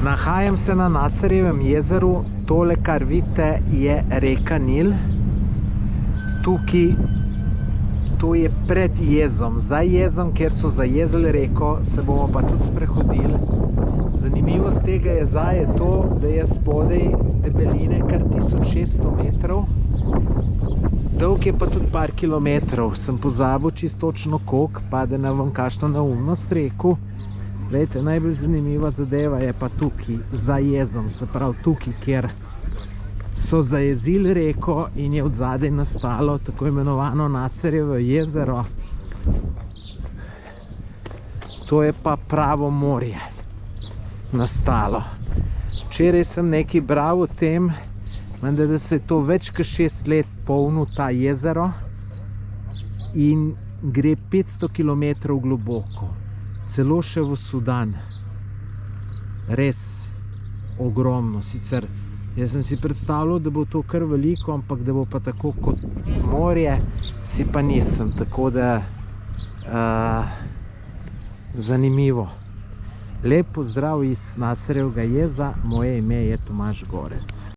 Nahajam se na Nasarjevem jezeru, tole kar vidite je reka Nil. Tukaj, to je pred jezom, za jezom, kjer so zajezili reko, se bomo pa tudi sprehodili. Zanimivost tega jeza je to, da je spodaj debeline kar 1600 metrov, dolg je pa tudi par kilometrov. Sem pozabil čisto točno koliko, pa da ne vam kakšno neumnost rekel. Glejte, najbolj zanimiva zadeva je pa tukaj, za jezom, se pravi tukaj, kjer so zajezili reko in je od zadaj nastalo tako imenovano Nasarjevo jezero. To je pa pravo morje nastalo. Včeraj sem nekaj bral o tem, da se je to več kot 6 let polnil ta jezero in gre 500 km globoko. Celo še v Sudan. Res ogromno. Sicer jaz sem si predstavljal, da bo to kar veliko, ampak da bo pa tako kot morje, si pa nisem. Tako da zanimivo. Lep pozdrav iz Nasarjevega jeza, moje ime je Tomaž Gorec.